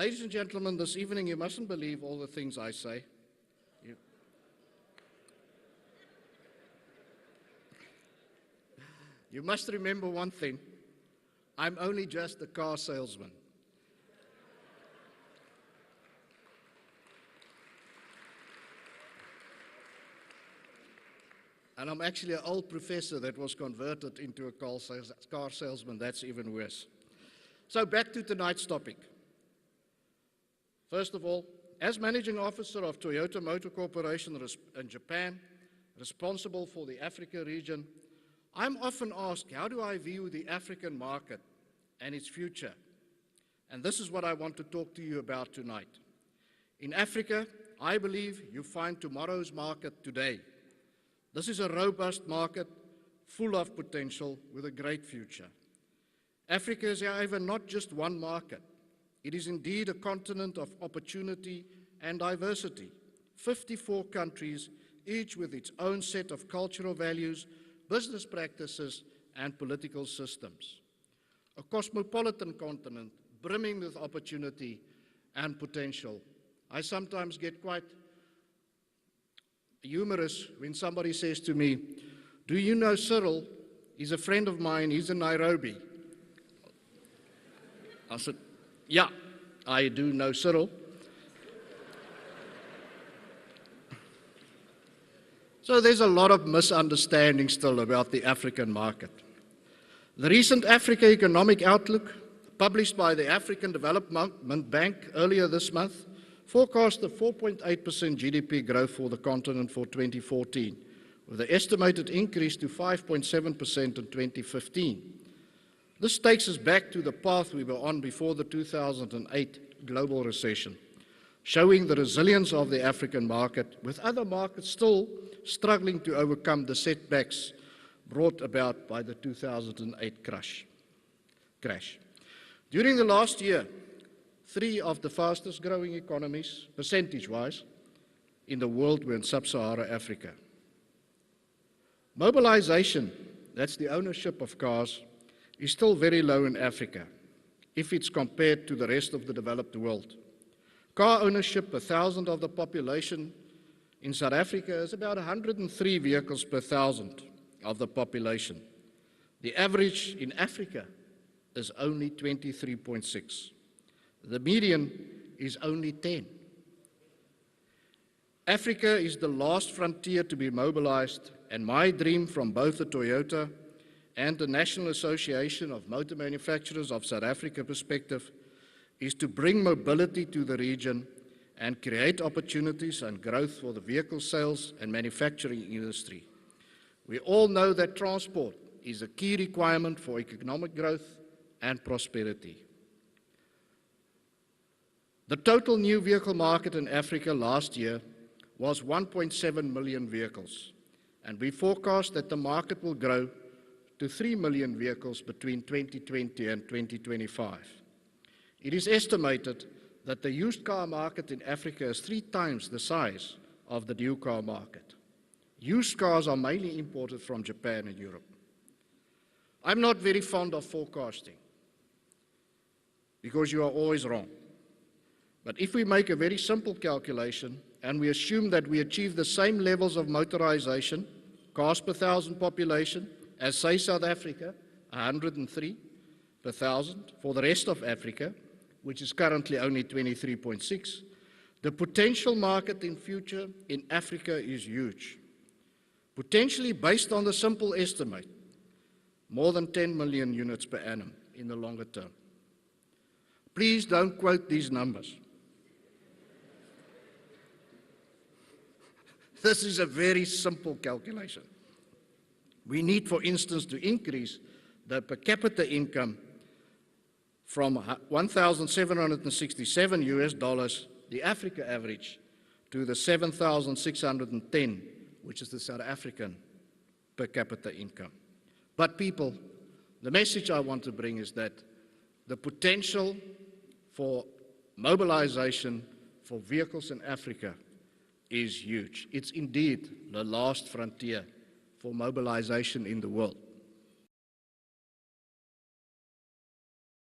Ladies and gentlemen, this evening you mustn't believe all the things I say. You must remember one thing. I'm only just a car salesman. And I'm actually an old professor that was converted into a car salesman. That's even worse. So back to tonight's topic. First of all, as managing officer of Toyota Motor Corporation in Japan, responsible for the Africa region, I'm often asked, how do I view the African market and its future? And this is what I want to talk to you about tonight. In Africa, I believe you find tomorrow's market today. This is a robust market full of potential with a great future. Africa is, however, not just one market. It is indeed a continent of opportunity and diversity. 54 countries, each with its own set of cultural values, business practices, and political systems. A cosmopolitan continent brimming with opportunity and potential. I sometimes get quite humorous when somebody says to me, "Do you know Cyril? He's a friend of mine, he's in Nairobi." I said, "Yeah, I do know Cyril." So there's a lot of misunderstanding still about the African market. The recent Africa Economic Outlook, published by the African Development Bank earlier this month, forecast a 4.8% GDP growth for the continent for 2014, with an estimated increase to 5.7% in 2015. This takes us back to the path we were on before the 2008 global recession, showing the resilience of the African market, with other markets still struggling to overcome the setbacks brought about by the 2008 crash. During the last year, 3 of the fastest growing economies, percentage-wise, in the world were in sub-Saharan Africa. Mobilization, that's the ownership of cars, is still very low in Africa, if it's compared to the rest of the developed world. Car ownership per thousand of the population in South Africa is about 103 vehicles per thousand of the population. The average in Africa is only 23.6. The median is only 10. Africa is the last frontier to be mobilized, and my dream from both the Toyota and the National Association of Motor Manufacturers of South Africa perspective is to bring mobility to the region and create opportunities and growth for the vehicle sales and manufacturing industry. We all know that transport is a key requirement for economic growth and prosperity. The total new vehicle market in Africa last year was 1.7 million vehicles, and we forecast that the market will grow to 3 million vehicles between 2020 and 2025. It is estimated that the used car market in Africa is 3 times the size of the new car market. Used cars are mainly imported from Japan and Europe. I'm not very fond of forecasting because you are always wrong. But if we make a very simple calculation and we assume that we achieve the same levels of motorization, cars per thousand population, as say South Africa, 103 per thousand, for the rest of Africa, which is currently only 23.6, the potential market in future in Africa is huge. Potentially, based on the simple estimate, more than 10 million units per annum in the longer term. Please don't quote these numbers. This is a very simple calculation. We need, for instance, to increase the per capita income from $1,767 the Africa average, to the 7,610, which is the South African per capita income. But people, the message I want to bring is that the potential for mobilization for vehicles in Africa is huge. It's indeed the last frontier for mobilization in the world.